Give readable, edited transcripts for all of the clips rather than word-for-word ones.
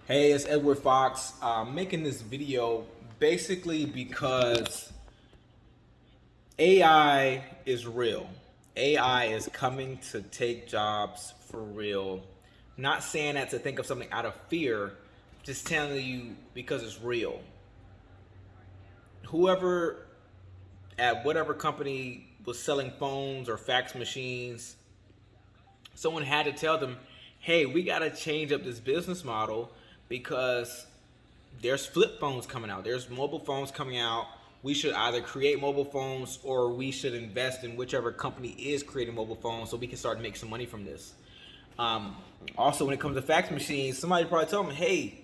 Hey, it's Edward Fox. I'm making this video basically because AI is real. AI is coming to take jobs for real. Not saying that to think of something out of fear, just telling you because it's real. Whoever at whatever company was selling phones or fax machines, someone had to tell them, hey, we got to change up this business model because there's flip phones coming out. There's mobile phones coming out. We should either create mobile phones or we should invest in whichever company is creating mobile phones so we can start to make some money from this. Um, Also, when it comes to fax machines, somebody probably told them, hey,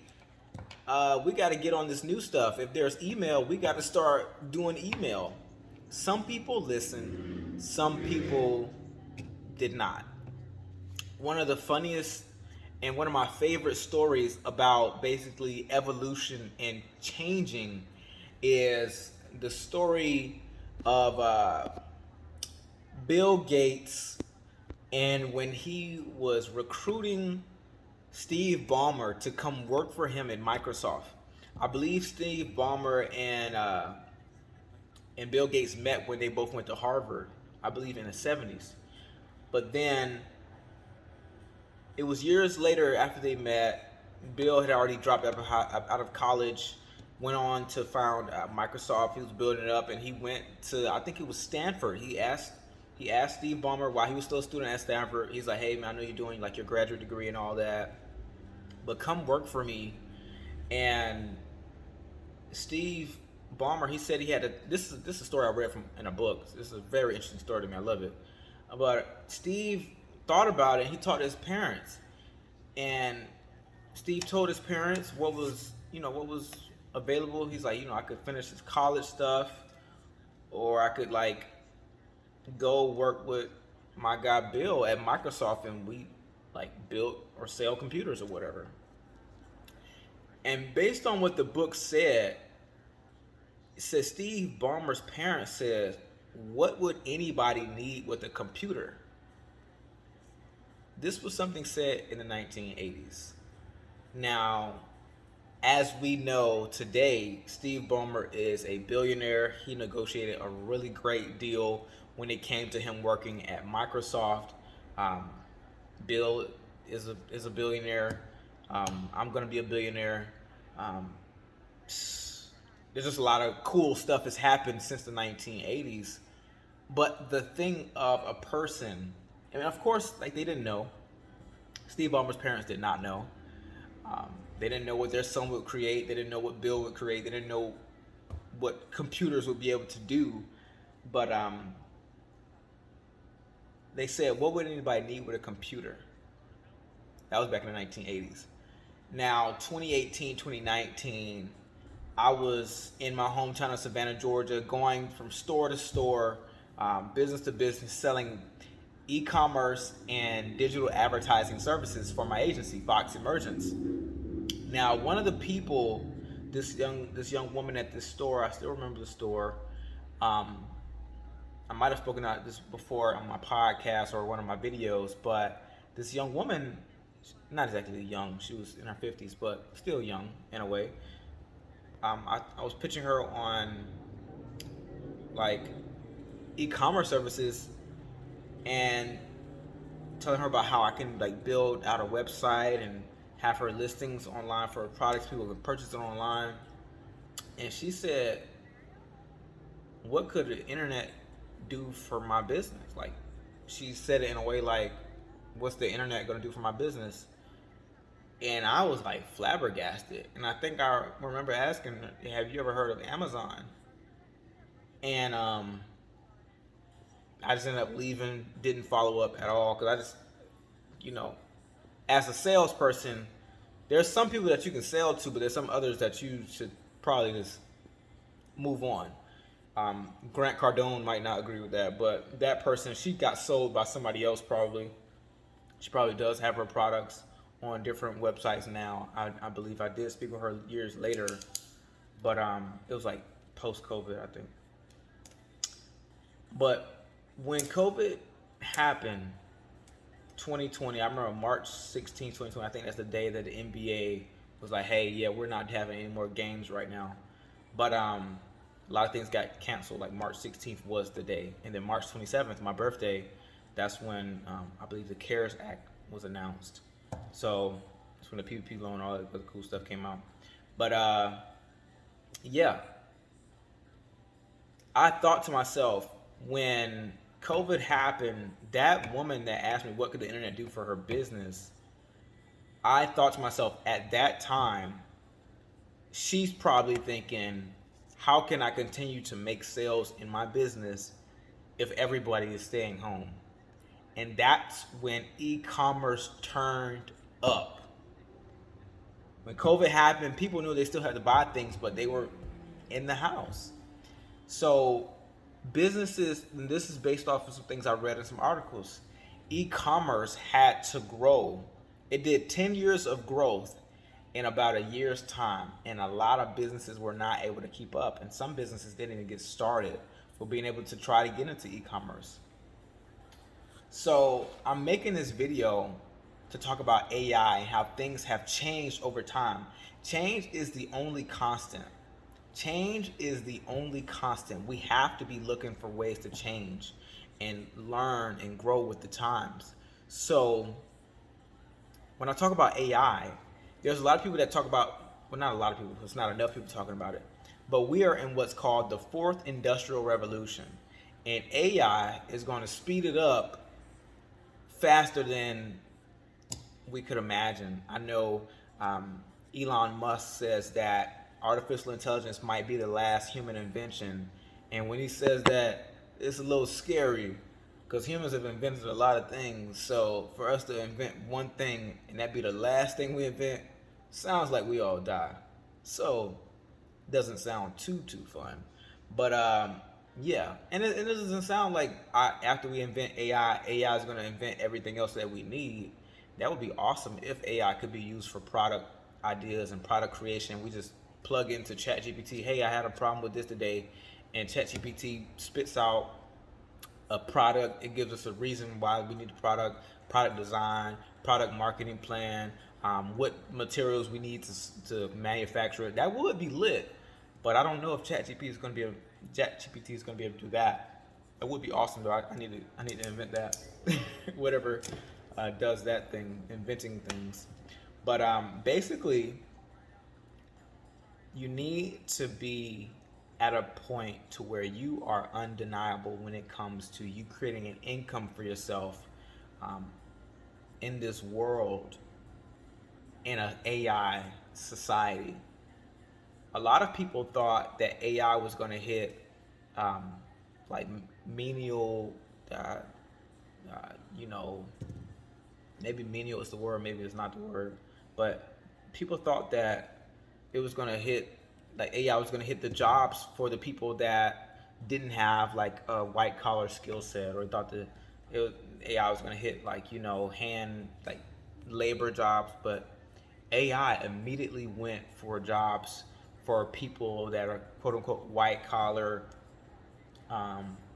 we got to get on this new stuff. If there's email, we got to start doing email. Some people listened, some people did not. One of the funniest and one of my favorite stories about basically evolution and changing is the story of Bill Gates and when he was recruiting Steve Ballmer to come work for him at Microsoft. I believe Steve Ballmer and Bill Gates met when they both went to Harvard. I believe in the 70s. But then it was years later after they met. Bill had already dropped out of college, went on to found Microsoft. He was building it up, and he went to, I think it was Stanford. He asked Steve Ballmer while he was still a student at Stanford. He's like, "Hey man, I know you're doing like your graduate degree and all that, but come work for me." And Steve Ballmer, he said he had a. This is a story I read from in a book. This is a very interesting story to me. I love it. But Steve thought about it. He talked to his parents, and Steve told his parents what was available. He's like, I could finish this college stuff, or I could like go work with my guy Bill at Microsoft, and we like build or sell computers or whatever. And based on what the book said, it says Steve Ballmer's parents said, "What would anybody need with a computer?" This was something said in the 1980s. Now, as we know today, Steve Ballmer is a billionaire. He negotiated a really great deal when it came to him working at Microsoft. Um, Bill is a billionaire. I'm gonna be a billionaire. Um, there's just a lot of cool stuff that's happened since the 1980s. But the thing of a person, I mean, of course, like they didn't know. Steve Ballmer's parents did not know. They didn't know what their son would create. They didn't know what Bill would create. They didn't know what computers would be able to do. But they said, what would anybody need with a computer? That was back in the 1980s. Now, 2018, 2019, I was in my hometown of Savannah, Georgia, going from store to store, business to business, selling e-commerce and digital advertising services for my agency, Fox Emergence. Now, one of the people, this young woman at this store, I still remember the store. Um, I might have spoken about this before on my podcast or one of my videos, but this young woman, not exactly young, she was in her 50s, but still young in a way. I was pitching her on like e-commerce services and telling her about how I can like build out a website and have her listings online for products people can purchase it online. And she said, "What could the internet do for my business?" Like, she said it in a way like, "What's the internet going to do for my business?" And I was like flabbergasted. And I think I remember asking, "Have you ever heard of Amazon?" And I just ended up leaving, didn't follow up at all because I just, you know, as a salesperson, there's some people that you can sell to, but there's some others that you should probably just move on. Grant Cardone might not agree with that, but that person, she got sold by somebody else probably. She probably does have her products on different websites now. I believe I did speak with her years later, but it was like post COVID, I think. But when COVID happened, 2020, I remember March 16, 2020, I think that's the day that the NBA was like, hey, yeah, we're not having any more games right now. But a lot of things got canceled. Like March 16th was the day, and then March 27th, my birthday, that's when I believe the CARES Act was announced. So that's when the PPP loan, all that other cool stuff came out. But yeah, I thought to myself when COVID happened, that woman that asked me what could the internet do for her business, I thought to myself at that time, she's probably thinking, how can I continue to make sales in my business if everybody is staying home? And that's when e-commerce turned up. When COVID happened, people knew they still had to buy things, but they were in the house. So businesses, and this is based off of some things I read in some articles, e-commerce had to grow. It did 10 years of growth in about a year's time, and a lot of businesses were not able to keep up, and some businesses didn't even get started for being able to try to get into e-commerce. So I'm making this video to talk about AI and how things have changed over time. Change is the only constant. Change is the only constant. We have to be looking for ways to change and learn and grow with the times. So when I talk about AI, there's a lot of people that talk about, well, not a lot of people, it's not enough people talking about it, but we are in what's called the fourth industrial revolution. And AI is going to speed it up faster than we could imagine. I know Elon Musk says that artificial intelligence might be the last human invention. And when he says that, it's a little scary because humans have invented a lot of things. So for us to invent one thing and that be the last thing we invent, sounds like we all die. So it doesn't sound too fun. But yeah, and it doesn't sound like after we invent AI is going to invent everything else that we need. That would be awesome if AI could be used for product ideas and product creation. We just plug into ChatGPT, hey, I had a problem with this today, and ChatGPT spits out a product. It gives us a reason why we need the product design, product marketing plan, what materials we need to manufacture it. That would be lit, but I don't know if ChatGPT is going to be able to do that. It would be awesome though. I need to invent that. Whatever does that thing, inventing things. But basically, you need to be at a point to where you are undeniable when it comes to you creating an income for yourself in this world, in an AI society. A lot of people thought that AI was going to hit like menial, maybe menial is the word, maybe it's not the word, but people thought that it was going to hit, like AI was going to hit the jobs for the people that didn't have like a white collar skill set, or thought that AI was going to hit like, hand, like labor jobs. But AI immediately went for jobs for people that are quote unquote white collar.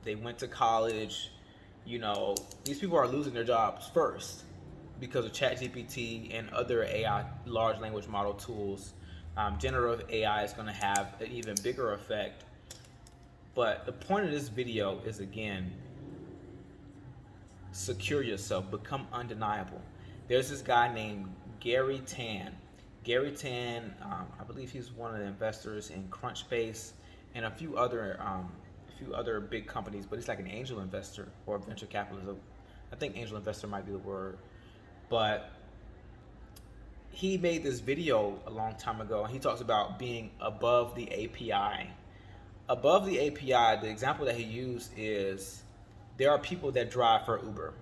They went to college. These people are losing their jobs first because of ChatGPT and other AI, large language model tools. Generative AI is going to have an even bigger effect. But the point of this video is, again, secure yourself, become undeniable. There's this guy named Gary Tan. Gary Tan, I believe he's one of the investors in Crunchbase and a few other big companies, but he's like an angel investor or venture capitalist. I think angel investor might be the word. But he made this video a long time ago, and he talks about being above the API. Above the API, the example that he used is there are people that drive for Uber,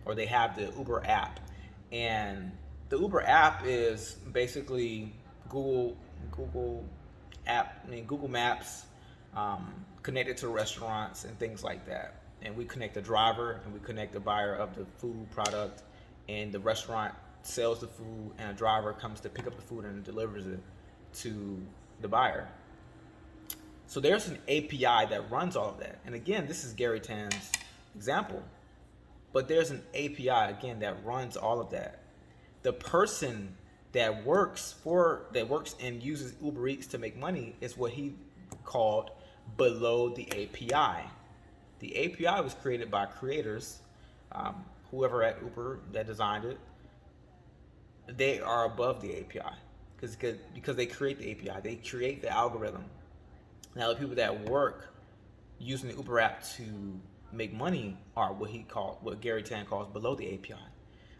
or they have the Uber app. And the Uber app is basically Google Maps connected to restaurants and things like that. And we connect the driver and we connect the buyer of the food product, and the restaurant sells the food, and a driver comes to pick up the food and delivers it to the buyer. So there's an API that runs all of that. And again, this is Gary Tan's example. But there's an API, again, that runs all of that. The person that works and uses Uber Eats to make money is what he called below the API. The API was created by creators, whoever at Uber that designed it. They are above the API because they create the API. They create the algorithm. Now the people that work using the Uber app to make money are what Gary Tan calls below the API.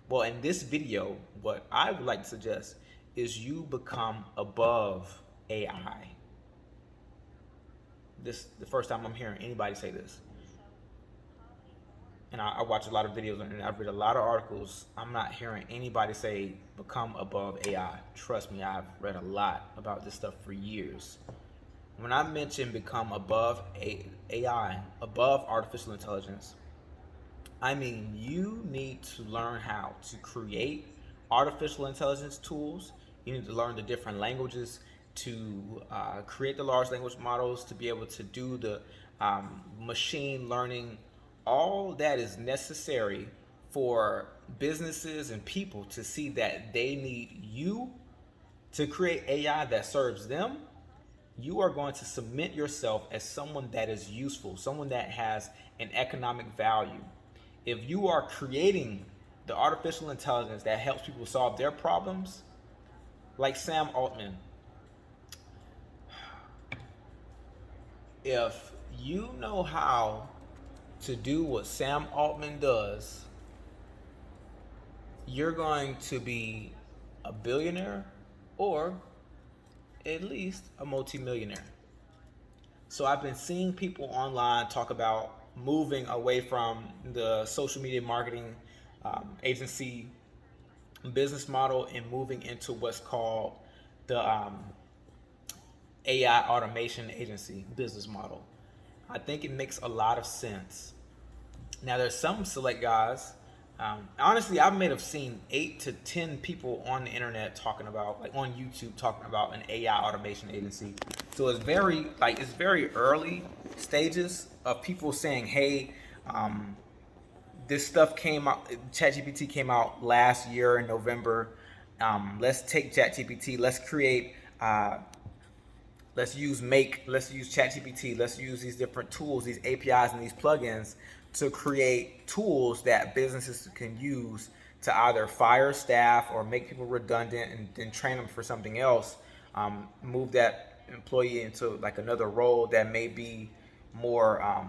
Well, in this video, what I would like to suggest is you become above AI. This the first time I'm hearing anybody say this. And I watch a lot of videos and I've read a lot of articles. I'm not hearing anybody say become above AI. Trust me, I've read a lot about this stuff for years. When I mention become above AI, above artificial intelligence, I mean you need to learn how to create artificial intelligence tools. You need to learn the different languages to create the large language models, to be able to do the machine learning. All that is necessary for businesses and people to see that they need you to create AI that serves them. You are going to cement yourself as someone that is useful, someone that has an economic value. If you are creating the artificial intelligence that helps people solve their problems, like Sam Altman, if you know how to do what Sam Altman does, you're going to be a billionaire or at least a multimillionaire. So I've been seeing people online talk about moving away from the social media marketing agency business model and moving into what's called the AI automation agency business model. I think it makes a lot of sense. Now, there's some select guys. Honestly, I may have seen 8 to 10 people on the internet talking about, like on YouTube, talking about an AI automation agency. So it's very early stages of people saying, "Hey, this stuff came out. ChatGPT came out last year in November. Let's take ChatGPT. Let's use ChatGPT. Let's use these different tools, these APIs, and these plugins to create tools that businesses can use to either fire staff or make people redundant and then train them for something else. Move that employee into like another role that may be more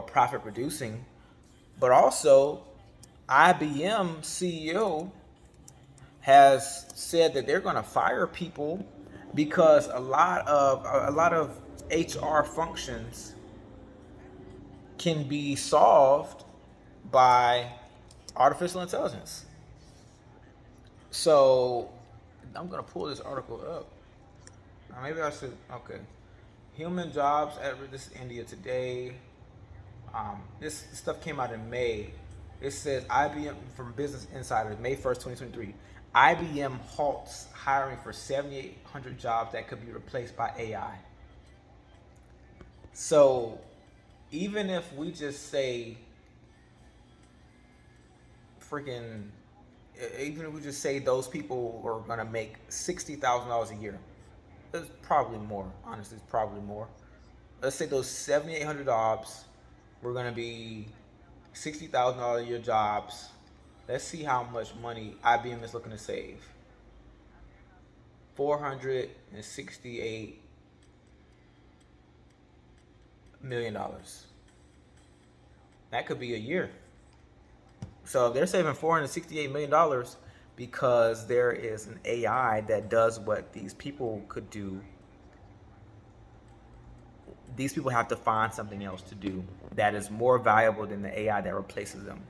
profit producing." But also, IBM CEO has said that they're going to fire people because a lot of HR functions can be solved by artificial intelligence. So I'm going to pull this article up. Maybe I should. Okay. Human jobs at this India today. This stuff came out in May. It says IBM from Business Insider, May 1st, 2023. IBM halts hiring for 7,800 jobs that could be replaced by AI. So even if we just say even if we just say those people are going to make $60,000 a year, it's probably more. Honestly, it's probably more. Let's say those 7,800 jobs were going to be $60,000 a year jobs. Let's see how much money IBM is looking to save. $468 million. That could be a year. So they're saving $468 million because there is an AI that does what these people could do. These people have to find something else to do that is more valuable than the AI that replaces them.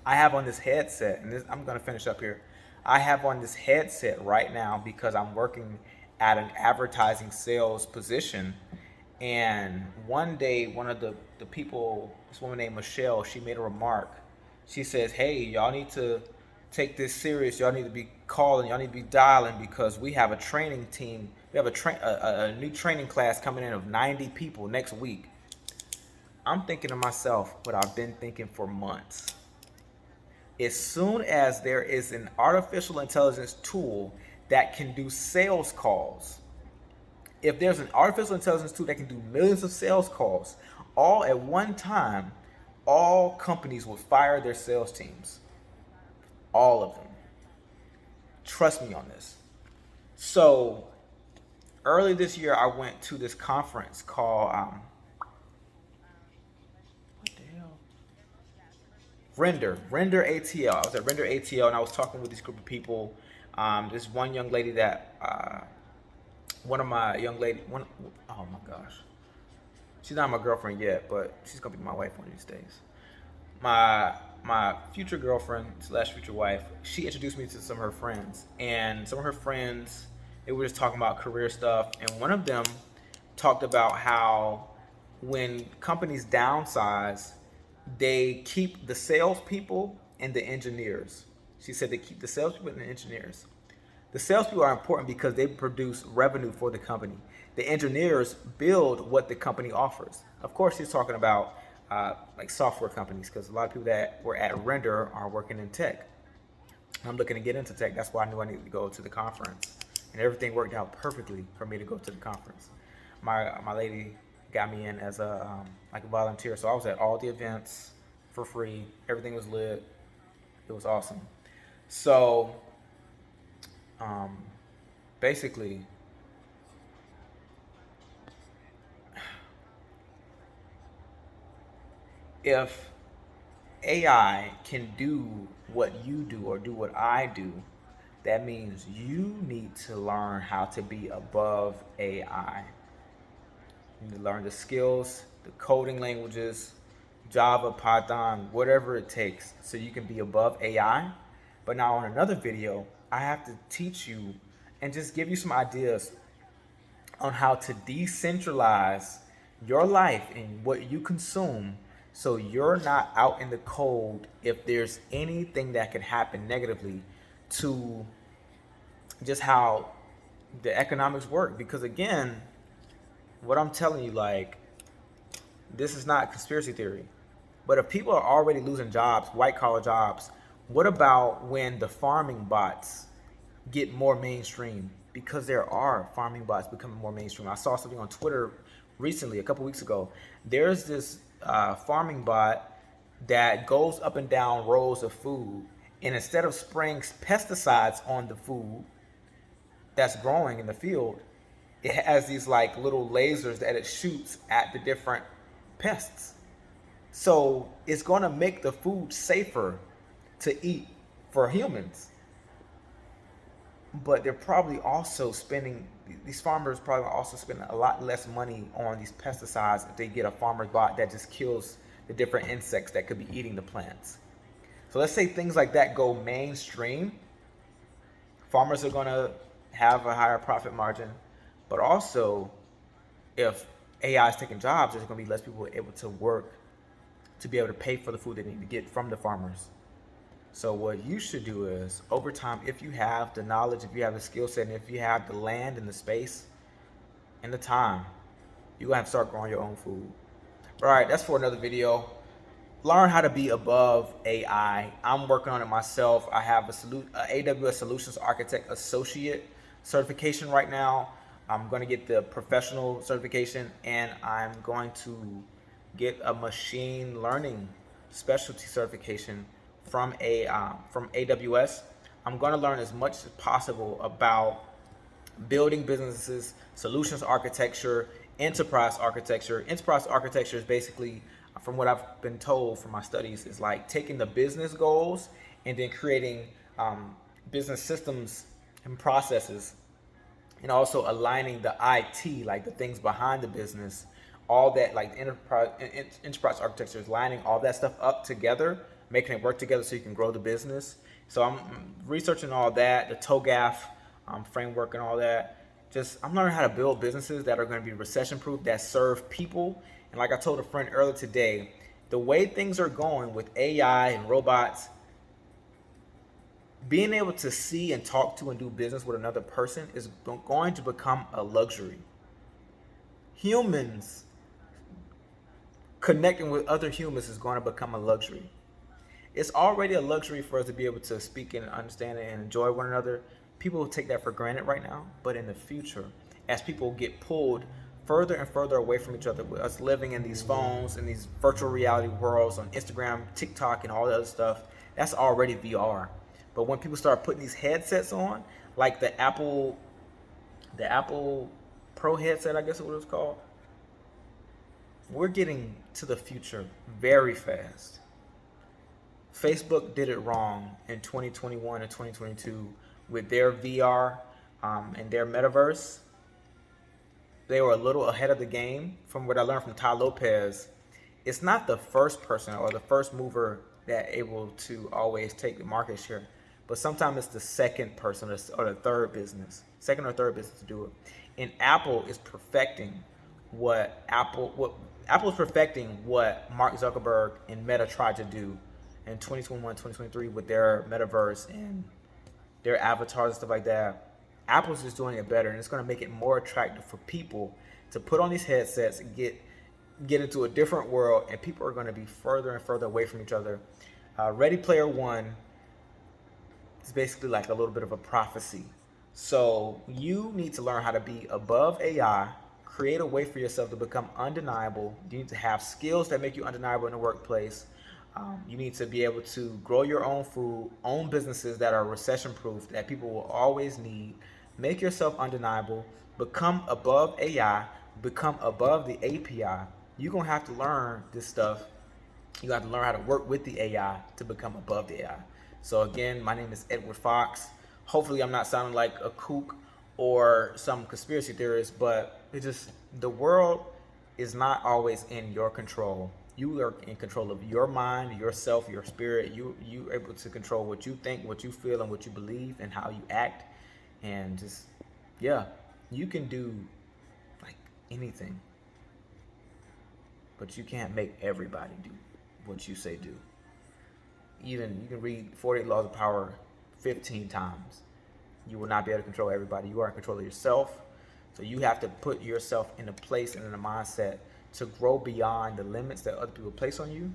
I have on this headset, and I'm going to finish up here. I have on this headset right now because I'm working at an advertising sales position. And one day, one of the people, this woman named Michelle, she made a remark. She says, "Hey, y'all need to take this serious. Y'all need to be calling. Y'all need to be dialing because we have a training team. We have a new training class coming in of 90 people next week." I'm thinking to myself what I've been thinking for months. As soon as there is an artificial intelligence tool that can do sales calls, if there's an artificial intelligence tool that can do millions of sales calls all at one time, all companies would fire their sales teams. All of them. Trust me on this. So early this year, I went to this conference called what the hell? Render ATL. I was at Render ATL, and I was talking with this group of people. This one young lady that one of my young lady, oh my gosh, she's not my girlfriend yet, but she's gonna be my wife one of these days. My future girlfriend slash future wife, she introduced me to some of her friends, and some of her friends, they were just talking about career stuff, and one of them talked about how when companies downsize, they keep the salespeople and the engineers. She said they keep the salespeople and the engineers. The salespeople are important because they produce revenue for the company. The engineers build what the company offers. Of course, she's talking about like software companies, because a lot of people that were at Render are working in tech. I'm looking to get into tech. That's why I knew I needed to go to the conference, and everything worked out perfectly for me to go to the conference. My lady got me in as a like a volunteer, so I was at all the events for free. Everything was lit. It was awesome. So um, basically, if AI can do what you do or do what I do, that means you need to learn how to be above AI. You need to learn the skills, the coding languages, Java, Python, whatever it takes, so you can be above AI. But now, on another video, I have to teach you and just give you some ideas on how to decentralize your life and what you consume, so you're not out in the cold if there's anything that could happen negatively to just how the economics work. Because again, what I'm telling you, like, this is not conspiracy theory. But if people are already losing jobs, white collar jobs, what about when the farming bots get more mainstream? Because there are farming bots becoming more mainstream. I saw something on Twitter recently, a couple weeks ago. There's this farming bot that goes up and down rows of food, and instead of spraying pesticides on the food that's growing in the field, it has these like little lasers that it shoots at the different pests. So it's going to make the food safer to eat for humans. But they're probably also spending, these farmers probably also spending a lot less money on these pesticides if they get a farmer's bot that just kills the different insects that could be eating the plants. So let's say things like that go mainstream. Farmers are going to have a higher profit margin. But also, if AI is taking jobs, there's going to be less people able to work to be able to pay for the food they need to get from the farmers. So what you should do is, over time, if you have the knowledge, if you have the skill set, and if you have the land and the space and the time, you're gonna have to start growing your own food. All right, that's for another video. Learn how to be above AI. I'm working on it myself. I have a AWS Solutions Architect Associate certification right now. I'm going to get the professional certification, and I'm going to get a machine learning specialty certification from AWS. I'm going to learn as much as possible about building businesses, solutions architecture, enterprise architecture. Enterprise architecture is basically, from what I've been told from my studies, is like taking the business goals and then creating business systems and processes, and also aligning the IT, like the things behind the business, all that, like enterprise architecture is lining all that stuff up together, making it work together so you can grow the business. So I'm researching all that, the TOGAF framework and all that. Just, I'm learning how to build businesses that are going to be recession proof, that serve people. And like I told a friend earlier today, the way things are going with AI and robots, being able to see and talk to and do business with another person is going to become a luxury. Humans connecting with other humans is going to become a luxury. It's already a luxury for us to be able to speak and understand and enjoy one another. People take that for granted right now, but in the future, as people get pulled further and further away from each other, with us living in these phones and these virtual reality worlds on Instagram, TikTok, and all the other stuff, that's already VR. But when people start putting these headsets on, like the Apple Pro headset, I guess is what it's called, we're getting to the future very fast. Facebook did it wrong in 2021 and 2022 with their VR and their metaverse. They were a little ahead of the game. From what I learned from Tai Lopez, it's not the first person or the first mover that able to always take the market share, but sometimes it's the second person or the third business, second or third business to do it. And Apple is perfecting what Apple's perfecting what Mark Zuckerberg and Meta tried to do in 2021, 2023 with their metaverse and their avatars and stuff like that. Apple's just doing it better, and it's going to make it more attractive for people to put on these headsets and get into a different world, and people are going to be further and further away from each other. Ready Player One is basically like a little bit of a prophecy. So you need to learn how to be above AI, create a way for yourself to become undeniable. You need to have skills that make you undeniable in the workplace. You need to be able to grow your own food, own businesses that are recession proof, that people will always need. Make yourself undeniable, become above AI, become above the API. You're going to have to learn this stuff. You have to learn how to work with the AI to become above the AI. So again, my name is Edward Fox. Hopefully I'm not sounding like a kook or some conspiracy theorist, but the world is not always in your control. You are in control of your mind, yourself, your spirit. You're able to control what you think, what you feel, and what you believe, and how you act. And you can do like anything, but you can't make everybody do what you say do. Even you can read 48 Laws of Power 15 times. You will not be able to control everybody. You are in control of yourself. So you have to put yourself in a place and in a mindset to grow beyond the limits that other people place on you.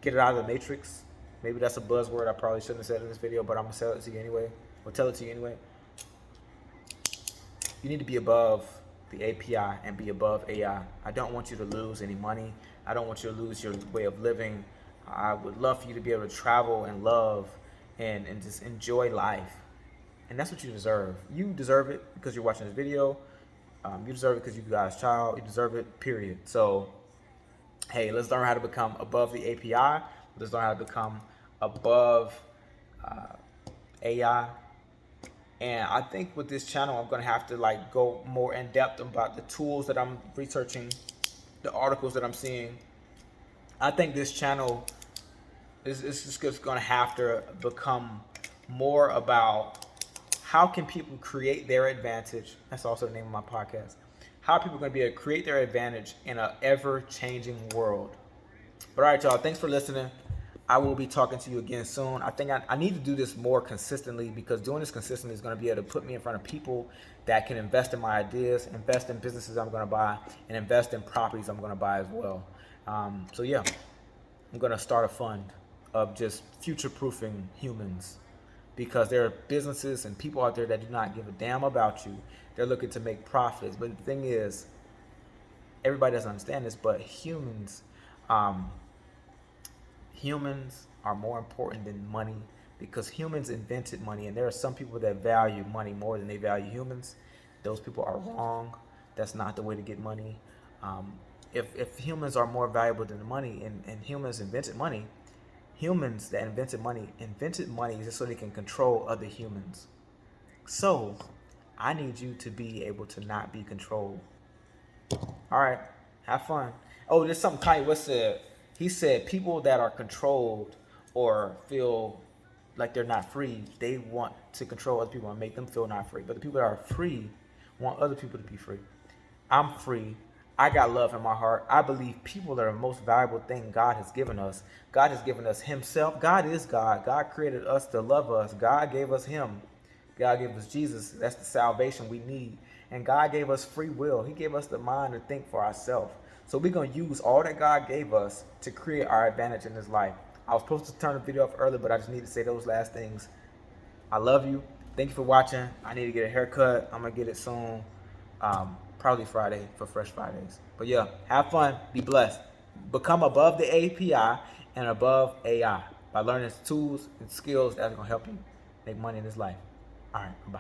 Get it out of the matrix. Maybe that's a buzzword I probably shouldn't have said in this video, but I'm going to tell it to you anyway. Or tell it to you anyway. You need to be above the API and be above AI. I don't want you to lose any money. I don't want you to lose your way of living. I would love for you to be able to travel and love and just enjoy life. And that's what you deserve. You deserve it because you're watching this video. You deserve it because you God's child. You deserve it, period. So, hey, let's learn how to become above the API. Let's learn how to become above AI. And I think with this channel, I'm going to have to like go more in depth about the tools that I'm researching, the articles that I'm seeing. I think this channel is just going to have to become more about how can people create their advantage. That's also the name of my podcast. How are people going to be able to create their advantage in an ever-changing world? But all right, y'all, thanks for listening. I will be talking to you again soon. I think I need to do this more consistently, because doing this consistently is going to be able to put me in front of people that can invest in my ideas, invest in businesses I'm going to buy, and invest in properties I'm going to buy as well. So yeah, I'm going to start a fund of just future-proofing humans, because there are businesses and people out there that do not give a damn about you. They're looking to make profits. But the thing is, everybody doesn't understand this, but humans are more important than money, because humans invented money, and there are some people that value money more than they value humans. Those people are wrong. That's not the way to get money. If humans are more valuable than the money, and humans invented money, humans that invented money just so they can control other humans. So I need you to be able to not be controlled. All right, have fun. Oh, there's something Kanye West said. He said people that are controlled or feel like they're not free, they want to control other people and make them feel not free. But the people that are free want other people to be free. I'm free. I got love in my heart. I believe people are the most valuable thing God has given us. God has given us himself. God is God. God created us to love us. God gave us him. God gave us Jesus. That's the salvation we need. And God gave us free will. He gave us the mind to think for ourselves. So we're going to use all that God gave us to create our advantage in this life. I was supposed to turn the video off early, but I just need to say those last things. I love you. Thank you for watching. I need to get a haircut. I'm going to get it soon. Probably Friday for Fresh Fridays. But yeah, have fun. Be blessed. Become above the API and above AI by learning tools and skills that are going to help you make money in this life. All right. Bye.